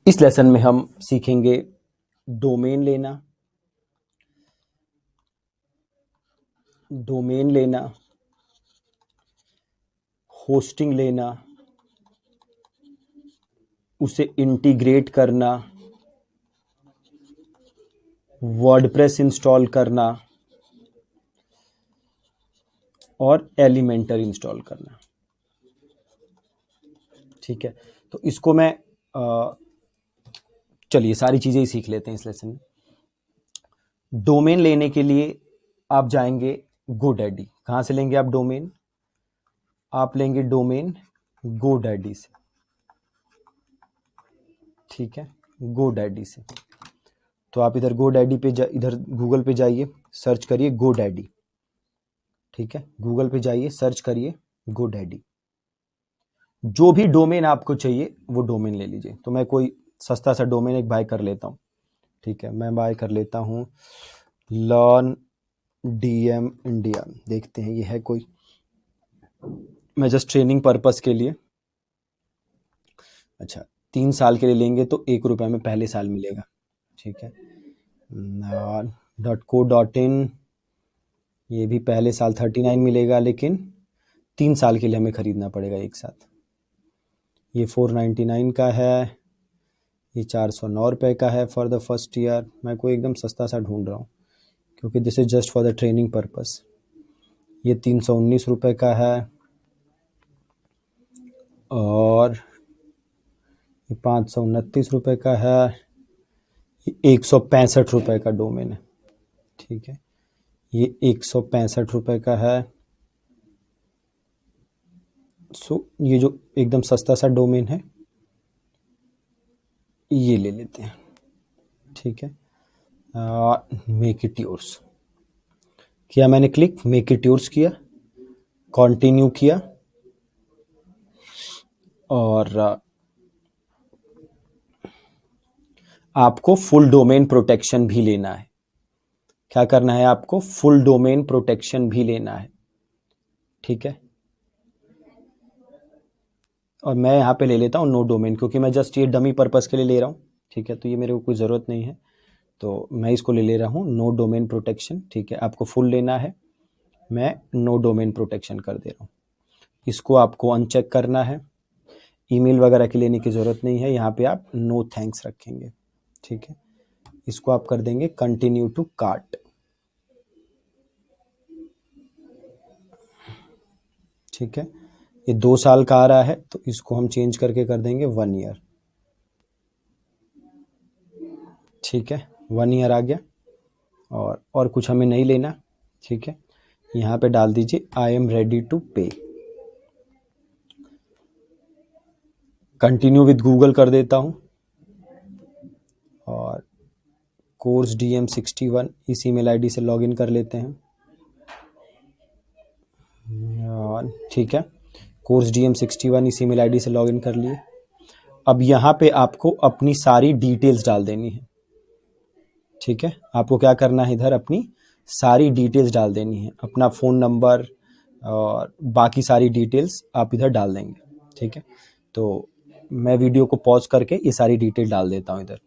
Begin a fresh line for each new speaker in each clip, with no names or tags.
इस लेसन में हम सीखेंगे डोमेन लेना, होस्टिंग लेना, उसे इंटीग्रेट करना, वर्डप्रेस इंस्टॉल करना और एलिमेंटर इंस्टॉल करना। ठीक है, तो इसको मैं चलिए सारी चीजें ही सीख लेते हैं इस लेसन में। डोमेन लेने के लिए आप जाएंगे GoDaddy। कहां से लेंगे आप डोमेन? आप लेंगे डोमेन GoDaddy से। ठीक है, GoDaddy से। तो आप इधर GoDaddy पे इधर गूगल पे जाइए, सर्च करिए GoDaddy। ठीक है, गूगल पे जाइए, सर्च करिए GoDaddy। जो भी डोमेन आपको चाहिए वो डोमेन ले लीजिए। तो मैं कोई सस्ता सा डोमेन एक बाय कर लेता हूँ। ठीक है, मैं बाय कर लेता हूँ लर्न DM इंडिया। देखते हैं ये है कोई, मैं जस्ट ट्रेनिंग पर्पस के लिए। अच्छा, 3 साल के लिए लेंगे तो ₹1 में पहले साल मिलेगा। ठीक है, .co.in, ये भी पहले साल 39 मिलेगा, लेकिन 3 साल के लिए हमें खरीदना पड़ेगा एक साथ। ये 499 का है, ये 409 रुपये का है फॉर द फर्स्ट ईयर। मैं कोई एकदम सस्ता सा ढूंढ रहा हूँ क्योंकि this is just for the training purpose. ये 319 रुपये का है और ये 529 रुपये का है। ये 165 रुपये का डोमेन है। ठीक है, ये 165 रुपये का है। सो ये जो एकदम सस्ता सा डोमेन है ये ले लेते हैं। ठीक है, मेक इट योर्स किया मैंने, क्लिक मेक इट योर्स किया, कंटिन्यू किया और आपको फुल डोमेन प्रोटेक्शन भी लेना है। क्या करना है आपको? फुल डोमेन प्रोटेक्शन भी लेना है। ठीक है, और मैं यहाँ पे ले लेता हूँ नो डोमेन, क्योंकि मैं जस्ट ये डमी पर्पस के लिए ले रहा हूँ। ठीक है, तो ये मेरे को कोई ज़रूरत नहीं है, तो मैं इसको ले रहा हूँ नो डोमेन प्रोटेक्शन। ठीक है, आपको फुल लेना है, मैं नो डोमेन प्रोटेक्शन कर दे रहा हूँ। इसको आपको अनचेक करना है, ईमेल वगैरह के लेने की ज़रूरत नहीं है। यहाँ पे आप नो थैंक्स रखेंगे। ठीक है, इसको आप कर देंगे कंटिन्यू टू कार्ट। ठीक है, ये 2 साल का आ रहा है तो इसको हम चेंज करके कर देंगे 1 ईयर। ठीक है, 1 ईयर आ गया और कुछ हमें नहीं लेना। ठीक है, यहाँ पे डाल दीजिए आई एम रेडी टू पे। कंटिन्यू विद गूगल कर देता हूँ और कोर्स DM61 इस ईमेल आईडी से लॉगिन कर लेते हैं। और ठीक है, कोर्स DM61 इस ईमेल आईडी से लॉगिन कर लिए। अब यहाँ पे आपको अपनी सारी डिटेल्स डाल देनी है। ठीक है, आपको क्या करना है, इधर अपनी सारी डिटेल्स डाल देनी है, अपना फ़ोन नंबर और बाकी सारी डिटेल्स आप इधर डाल देंगे। ठीक है, तो मैं वीडियो को पॉज करके ये सारी डिटेल डाल देता हूँ इधर।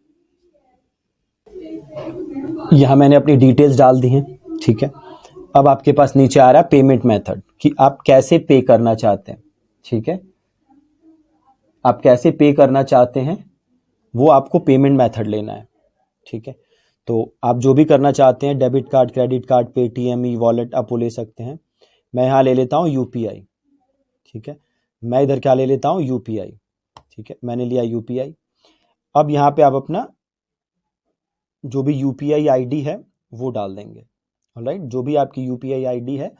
यहाँ मैंने अपनी डिटेल्स डाल दी हैं। ठीक है, अब आपके पास नीचे आ रहा है पेमेंट मेथड कि आप कैसे पे करना चाहते हैं। ठीक है, आप कैसे पे करना चाहते हैं वो आपको पेमेंट मेथड लेना है। ठीक है, तो आप जो भी करना चाहते हैं, debit card, credit card, Paytm, e wallet, आप वो ले सकते हैं। मैं यहाँ ले लेता हूँ UPI। ठीक है, मैं इधर क्या ले लेता हूँ UPI। ठीक है, मैंने लिया UPI। अब यहाँ पे आप अपना जो भी UPI ID है वो डाल देंगे। ऑलराइट, जो भी आपकी UPI ID है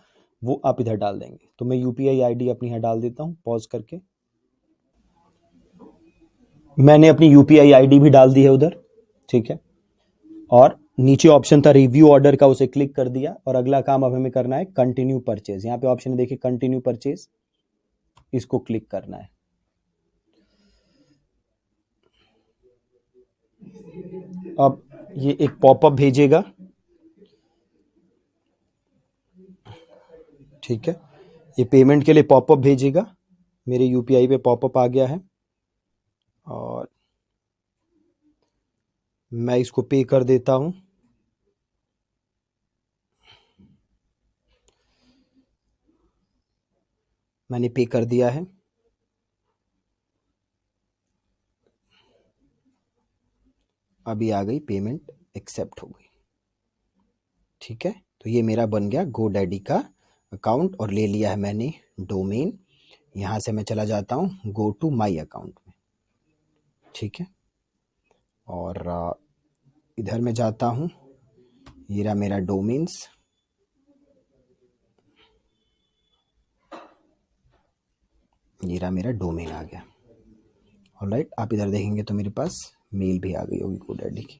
वो आप इधर डाल देंगे। तो मैं UPI ID अपनी यहाँ डाल देता हूँ पॉज करके। मैंने अपनी UPI ID भी डाल दी है उधर। ठीक है, और नीचे ऑप्शन था रिव्यू ऑर्डर का, उसे क्लिक कर दिया और अगला काम अब हमें करना है कंटिन्यू परचेज। यहाँ पे ऑप्शन है देखिए कंटिन्यू परचेज, इसको क्लिक करना है। अब ये एक पॉपअप भेजेगा। ठीक है, ये पेमेंट के लिए पॉपअप भेजेगा। मेरे UPI पे पॉपअप आ गया है और मैं इसको पे कर देता हूं। मैंने पे कर दिया है। अभी आ गई पेमेंट, एक्सेप्ट हो गई। ठीक है, तो ये मेरा बन गया GoDaddy का अकाउंट और ले लिया है मैंने डोमेन। यहाँ से मैं चला जाता हूँ गो टू माई अकाउंट में। ठीक है, और इधर मैं जाता हूँ, ये रहा मेरा डोमेन्स। ये रहा मेरा डोमेन आ गया। ऑलराइट, आप इधर देखेंगे तो मेरे पास मेल भी आ गई होगी GoDaddy की।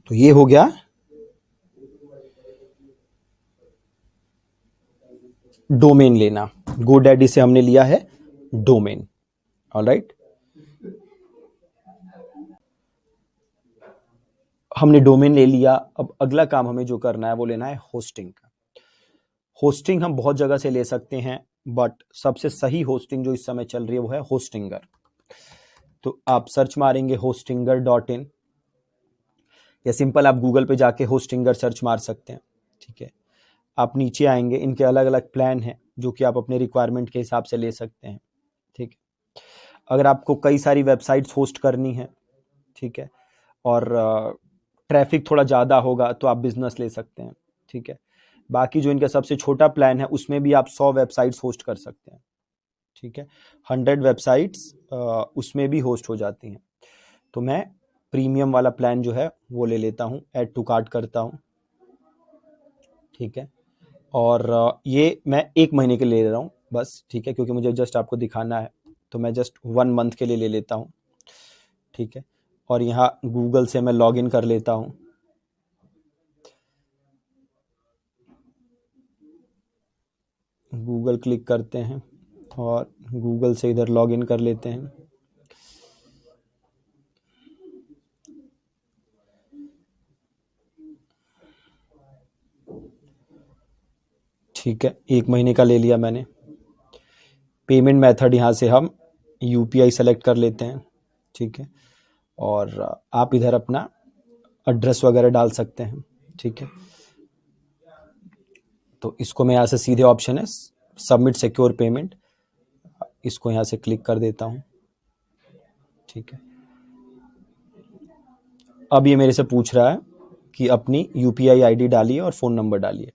तो ये हो गया डोमेन लेना। GoDaddy से हमने लिया है डोमेन। ऑलराइट, हमने डोमेन ले लिया। अब अगला काम हमें जो करना है वो लेना है होस्टिंग का। होस्टिंग हम बहुत जगह से ले सकते हैं, बट सबसे सही होस्टिंग जो इस समय चल रही है वो है होस्टिंगर। तो आप सर्च मारेंगे hostinger.in, या सिंपल आप गूगल पे जाके होस्टिंगर सर्च मार सकते हैं। ठीक है, आप नीचे आएंगे, इनके अलग अलग प्लान हैं जो कि आप अपने रिक्वायरमेंट के हिसाब से ले सकते हैं। ठीक है, अगर आपको कई सारी वेबसाइट्स होस्ट करनी है, ठीक है, और ट्रैफिक थोड़ा ज़्यादा होगा तो आप बिजनेस ले सकते हैं। ठीक है, बाकी जो इनका सबसे छोटा प्लान है उसमें भी आप 100 वेबसाइट्स होस्ट कर सकते हैं। ठीक है, 100 वेबसाइट्स उसमें भी होस्ट हो जाती हैं। तो मैं प्रीमियम वाला प्लान जो है वो ले लेता हूँ, ऐड टू कार्ट करता हूँ। ठीक है, और ये मैं 1 महीने के लिए ले रहा हूँ बस। ठीक है, क्योंकि मुझे जस्ट आपको दिखाना है, तो मैं जस्ट 1 मंथ के लिए ले लेता हूँ। ठीक है, और यहाँ गूगल से मैं लॉग इन कर लेता हूँ। गूगल क्लिक करते हैं और गूगल से इधर लॉग इन कर लेते हैं। ठीक है, 1 महीने का ले लिया मैंने। पेमेंट मेथड यहाँ से हम यूपीआई सेलेक्ट कर लेते हैं। ठीक है, और आप इधर अपना एड्रेस वगैरह डाल सकते हैं। ठीक है, तो इसको मैं यहाँ से सीधे ऑप्शन है सबमिट सिक्योर पेमेंट, इसको यहाँ से क्लिक कर देता हूँ। ठीक है, अब ये मेरे से पूछ रहा है कि अपनी यूपीआई आईडी डालिए और फ़ोन नंबर डालिए।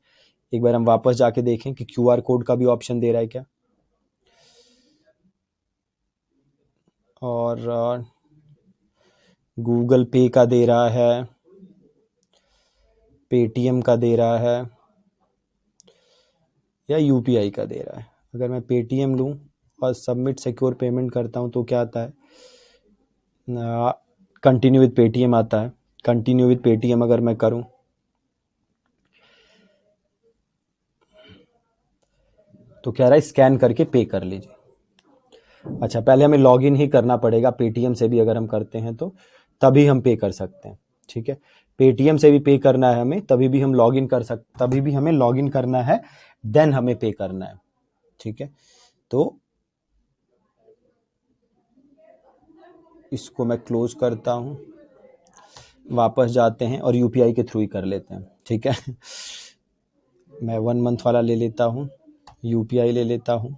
एक बार हम वापस जाके देखें कि क्यूआर कोड का भी ऑप्शन दे रहा है क्या, और गूगल पे का दे रहा है, पेटीएम का दे रहा है, या यूपीआई का दे रहा है। अगर मैं पेटीएम लूँ और सबमिट सिक्योर पेमेंट करता हूँ तो क्या आता है, कंटिन्यू विद पेटीएम आता है। कंटिन्यू विद पेटीएम अगर मैं करूँ तो कह रहा है स्कैन करके पे कर लीजिए। अच्छा, पहले हमें लॉगिन ही करना पड़ेगा। पेटीएम से भी अगर हम करते हैं तो तभी हम पे कर सकते हैं। ठीक है, पेटीएम से भी पे करना है हमें, तभी भी हम लॉगिन कर सकते, तभी भी हमें लॉगिन करना है, देन हमें पे करना है। ठीक है, तो इसको मैं क्लोज करता हूँ, वापस जाते हैं और यूपीआई के थ्रू ही कर लेते हैं। ठीक है, मैं 1 मंथ वाला ले लेता हूँ, यूपीआई ले लेता हूँ,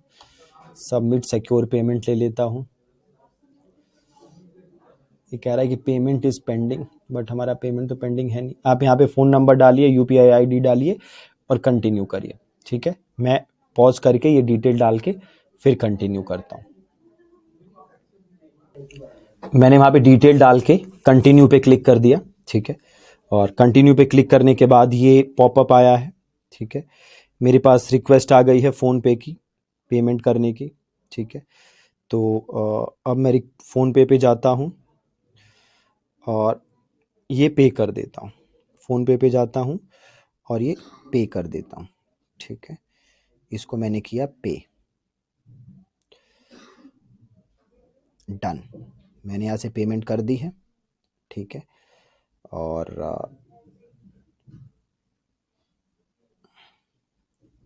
सबमिट सिक्योर पेमेंट ले लेता हूँ। ये कह रहा है कि पेमेंट इज पेंडिंग, बट हमारा पेमेंट तो पेंडिंग है नहीं। आप यहाँ पे फ़ोन नंबर डालिए, यूपीआई आईडी डालिए और कंटिन्यू करिए। ठीक है, मैं पॉज करके ये डिटेल डाल के फिर कंटिन्यू करता हूँ। मैंने वहाँ पे डिटेल डाल के कंटिन्यू पे क्लिक कर दिया। ठीक है, और कंटिन्यू पे क्लिक करने के बाद ये पॉपअप आया है। ठीक है, मेरे पास रिक्वेस्ट आ गई है फ़ोनपे की पेमेंट करने की। ठीक है, तो अब मैं फ़ोनपे पे जाता हूँ और ये पे कर देता हूँ। फ़ोनपे पे जाता हूँ और ये पे कर देता हूँ। ठीक है, इसको मैंने किया पे, डन। मैंने यहाँ से पेमेंट कर दी है। ठीक है, और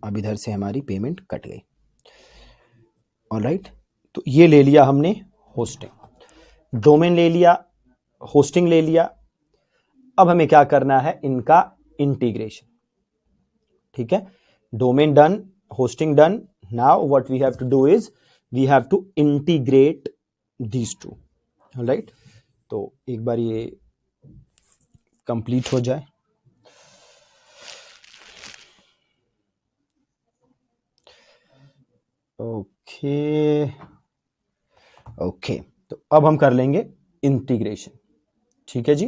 अब इधर से हमारी पेमेंट कट गई। ऑलराइट, तो ये ले लिया हमने होस्टिंग। डोमेन ले लिया, होस्टिंग ले लिया। अब हमें क्या करना है, इनका इंटीग्रेशन। ठीक है, domain done, hosting done. Now what we have to do is we have to integrate these two. Right, तो एक बार ये कंप्लीट हो जाए। ओके ओके, तो अब हम कर लेंगे इंटीग्रेशन। ठीक है जी,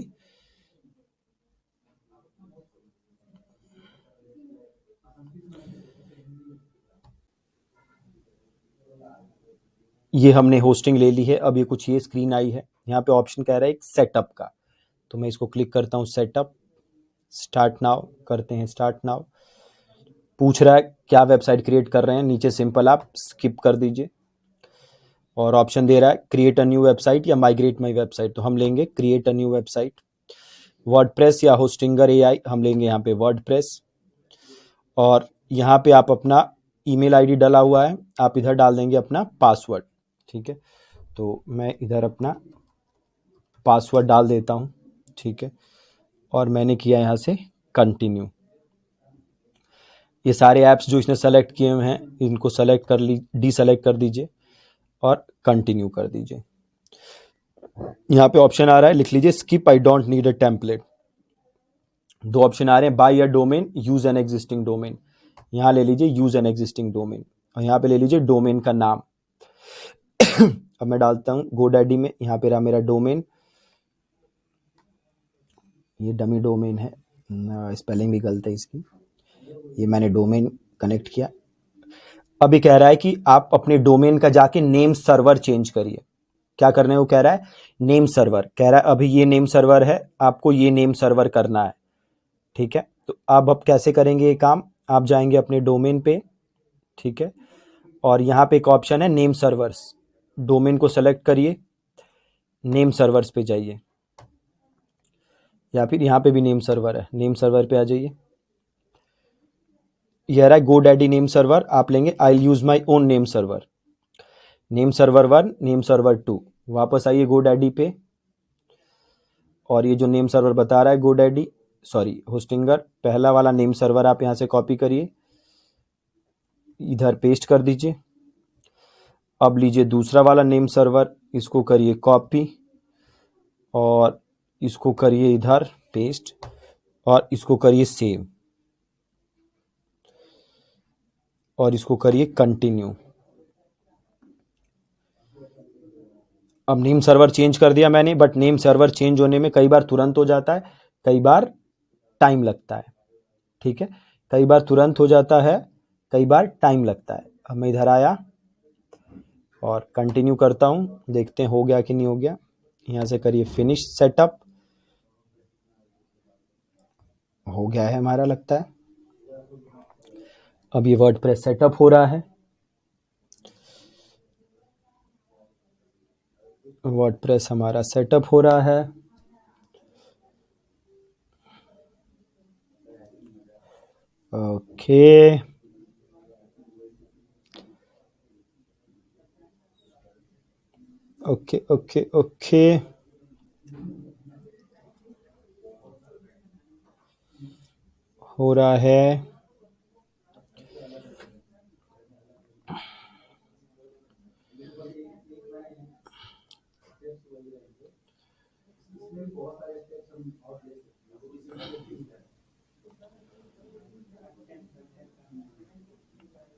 ये हमने होस्टिंग ले ली है। अब ये कुछ ये स्क्रीन आई है, यहाँ पे ऑप्शन कह रहा है एक सेटअप का, तो मैं इसको क्लिक करता हूँ, सेटअप, स्टार्ट नाउ करते हैं, स्टार्ट नाउ। पूछ रहा है क्या वेबसाइट क्रिएट कर रहे हैं, नीचे सिंपल आप स्किप कर दीजिए। और ऑप्शन दे रहा है क्रिएट अ न्यू वेबसाइट या माइग्रेट माई वेबसाइट, तो हम लेंगे create a new website. WordPress या होस्टिंगर एआई, हम लेंगे यहाँ पे वर्डप्रेस। और यहाँ पे आप अपना ईमेल आईडी डाला हुआ है, आप इधर डाल देंगे अपना पासवर्ड। ठीक है, तो मैं इधर अपना पासवर्ड डाल देता हूँ। ठीक है, और मैंने किया यहाँ से कंटिन्यू। ये सारे ऐप्स जो इसने सेलेक्ट किए हुए हैं इनको सेलेक्ट कर डीसेलेक्ट कर दीजिए और कंटिन्यू कर दीजिए। यहाँ पे ऑप्शन आ रहा है, लिख लीजिए skip, I don't need a template. दो ऑप्शन आ रहे हैं, buy a domain, use an existing domain. यहाँ ले लीजिए यूज एन एग्जिस्टिंग डोमेन, और यहाँ पे ले लीजिए डोमेन का नाम। अब मैं डालता हूँ गोडैडी में, यहाँ पे रहा मेरा डोमेन, ये डमी डोमेन है, स्पेलिंग भी गलत है इसकी। ये मैंने डोमेन कनेक्ट किया। अभी कह रहा है कि आप अपने डोमेन का जाके नेम सर्वर चेंज करिए। क्या करना है वो कह रहा है, नेम सर्वर कह रहा है, अभी ये नेम सर्वर है, आपको ये नेम सर्वर करना है। ठीक है, तो अब कैसे करेंगे ये काम, आप जाएंगे अपने डोमेन पे। ठीक है, और यहाँ पे एक ऑप्शन है नेम सर्वर्स, डोमेन को सेलेक्ट करिए, नेम सर्वर्स पे जाइए, या फिर यहाँ पे भी नेम सर्वर है, नेम सर्वर पे आ जाइए। यह रहा है गोडैडी नेम सर्वर, आप लेंगे I use my own name server, name server 1, name server 2। वापस आइए गोडैडी पे, और ये जो नेम सर्वर बता रहा है गोडैडी, सॉरी होस्टिंगर, पहला वाला नेम सर्वर आप यहाँ से कॉपी करिए, इधर पेस्ट कर दीजिए। अब लीजिए दूसरा वाला नेम सर्वर, इसको करिए कॉपी और इसको करिए इधर पेस्ट, और इसको करिए सेव, और इसको करिए कंटिन्यू। अब नेम सर्वर चेंज कर दिया मैंने, बट नेम सर्वर चेंज होने में कई बार तुरंत हो जाता है, कई बार टाइम लगता है। ठीक है, कई बार तुरंत हो जाता है, कई बार टाइम लगता है। अब मैं इधर आया और कंटिन्यू करता हूँ, देखते हैं हो गया कि नहीं हो गया। यहाँ से करिए फिनिश सेटअप, हो गया है हमारा लगता है। अब ये वर्डप्रेस सेटअप हो रहा है, वर्डप्रेस हमारा सेटअप हो रहा है। ओके ओके ओके ओके, हो रहा है।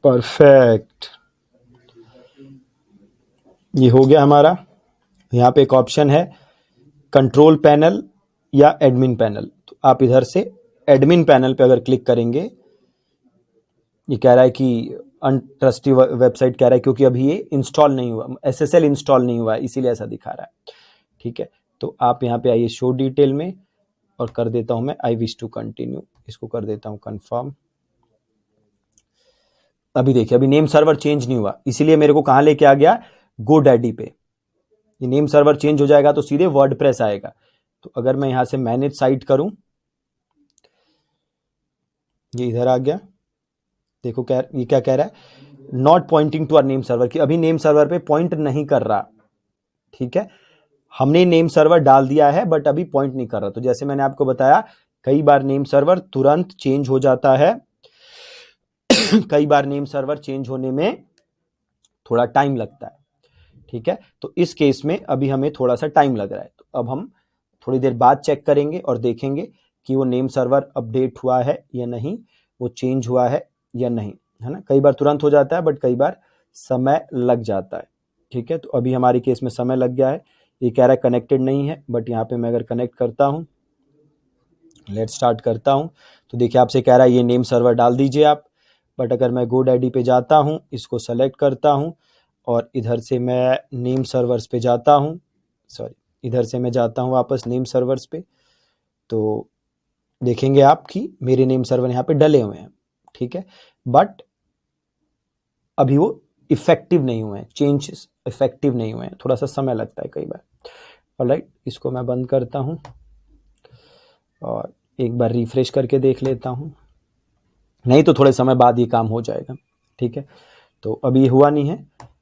परफेक्ट, ये हो गया हमारा। यहाँ पे एक ऑप्शन है कंट्रोल पैनल या एडमिन पैनल, तो आप इधर से एडमिन पैनल पे अगर क्लिक करेंगे, ये कह रहा है कि अनट्रस्टी वेबसाइट कह रहा है, क्योंकि अभी ये इंस्टॉल नहीं हुआ, SSL इंस्टॉल नहीं हुआ है, इसीलिए ऐसा दिखा रहा है। ठीक है, तो आप यहाँ पे आइए शो डिटेल में, और कर देता हूँ मैं आई विश टू कंटिन्यू, इसको कर देता हूँ कंफर्म। अभी देखिए, अभी नेम सर्वर चेंज नहीं हुआ, इसीलिए मेरे को कहाँ लेके आ गया, गोडैडी पे। ये नेम सर्वर चेंज हो जाएगा तो सीधे वर्डप्रेस आएगा। तो अगर मैं यहाँ से मैनेज साइट करूँ, ये इधर आ गया, देखो क्या ये क्या कह रहा है, not pointing to our name server, की अभी नेम सर्वर पे पॉइंट नहीं कर रहा। ठीक है, हमने नेम सर्वर डाल दिया है बट अभी पॉइंट नहीं कर रहा। तो जैसे मैंने आपको बताया कई बार नेम सर्वर तुरंत चेंज हो जाता है कई बार नेम सर्वर चेंज होने में थोड़ा टाइम लगता है, ठीक है। तो इस केस में अभी हमें थोड़ा सा टाइम लग रहा है, तो अब हम थोड़ी देर बाद चेक करेंगे और देखेंगे कि वो नेम सर्वर अपडेट हुआ है या नहीं, वो चेंज हुआ है या नहीं, है ना। कई बार तुरंत हो जाता है बट कई बार समय लग जाता है, ठीक है। तो अभी हमारे केस में समय लग गया है। ये कह रहा है कनेक्टेड नहीं है, बट यहाँ पे मैं अगर कनेक्ट करता हूँ, लेट स्टार्ट करता हूँ, तो देखिए आपसे कह रहा है ये नेम सर्वर डाल दीजिए आप। बट अगर मैं GoDaddy पे जाता हूँ, इसको सेलेक्ट करता हूँ और इधर से मैं नेम सर्वर्स पे जाता हूँ, सॉरी इधर से मैं जाता हूँ वापस नेम सर्वर्स पे, तो देखेंगे आप कि मेरे नेम सर्वर यहाँ पे डले हुए हैं, ठीक है। बट अभी वो इफेक्टिव नहीं हुए हैं, चेंजेस इफेक्टिव नहीं हुए हैं, थोड़ा सा समय लगता है कई बार। ऑलराइट, इसको मैं बंद करता हूँ और एक बार रिफ्रेश करके देख लेता हूँ, नहीं तो थोड़े समय बाद ये काम हो जाएगा, ठीक है। तो अभी हुआ नहीं है,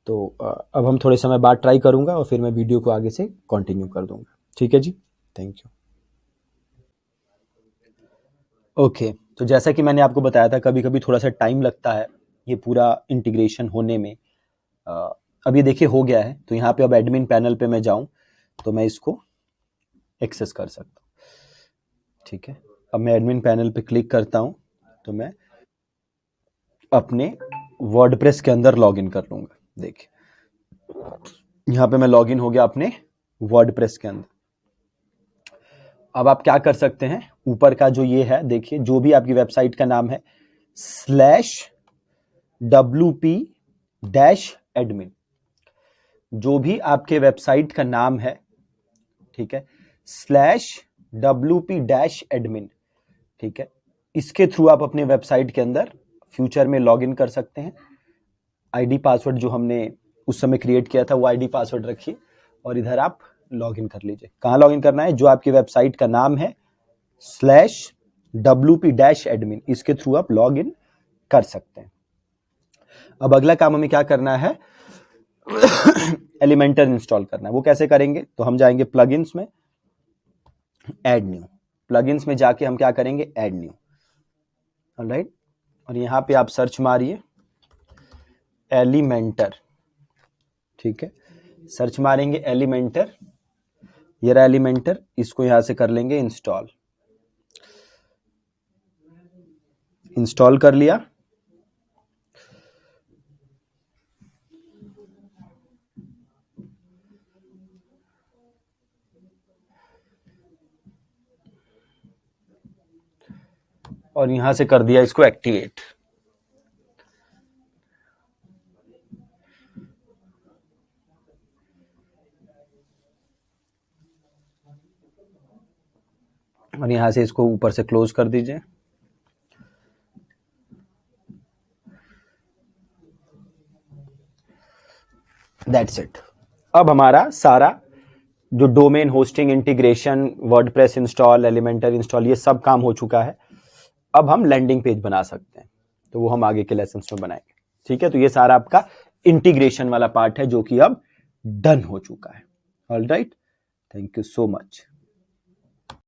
तो अब हम थोड़े समय बाद ट्राई करूंगा और फिर मैं वीडियो को आगे से कंटिन्यू कर दूंगा, ठीक है जी। Thank you. ओके, तो जैसा कि मैंने आपको बताया था कभी कभी थोड़ा सा टाइम लगता है ये पूरा इंटीग्रेशन होने में। अब ये देखिए हो गया है, तो यहाँ पे अब एडमिन पैनल पे मैं जाऊं तो मैं इसको एक्सेस कर सकता हूँ, ठीक है। अब मैं एडमिन पैनल पे क्लिक करता हूँ तो मैं अपने वर्डप्रेस के अंदर लॉगिन कर लूंगा। देखिए यहाँ पे मैं लॉगिन हो गया अपने वर्डप्रेस के अंदर। अब आप क्या कर सकते हैं, ऊपर का जो ये है देखिए, जो भी आपकी वेबसाइट का नाम है /WP-admin, जो भी आपके वेबसाइट का नाम है, ठीक है, /WP-admin, ठीक है, इसके थ्रू आप अपने वेबसाइट के अंदर फ्यूचर में लॉगिन कर सकते हैं। आईडी पासवर्ड जो हमने उस समय क्रिएट किया था वो आईडी पासवर्ड रखिए और इधर आप लॉगिन कर लीजिए। कहाँ लॉगिन करना है, जो आपकी वेबसाइट का नाम है /WP-admin, इसके थ्रू आप लॉगिन कर सकते हैं। अब अगला काम हमें क्या करना है, एलिमेंटर इंस्टॉल करना है। वो कैसे करेंगे, तो हम जाएंगे प्लगइन्स में, ऐड न्यू, प्लगइन्स में जाके हम क्या करेंगे, ऐड न्यू, ऑलराइट। और यहाँ पे आप सर्च मारिए एलिमेंटर, ठीक है, सर्च मारेंगे एलिमेंटर, ये रहा एलिमेंटर, इसको यहां से कर लेंगे इंस्टॉल। इंस्टॉल कर लिया, और यहां से कर दिया इसको एक्टिवेट। और यहां से इसको ऊपर से क्लोज कर दीजिए। That's it. अब हमारा सारा जो domain hosting integration, WordPress install, Elementor install, ये सब काम हो चुका है। अब हम लैंडिंग पेज बना सकते हैं, तो वो हम आगे के लेसन्स में बनाएंगे, ठीक है। तो ये सारा आपका इंटीग्रेशन वाला पार्ट है जो कि अब डन हो चुका है। Alright, thank you so much.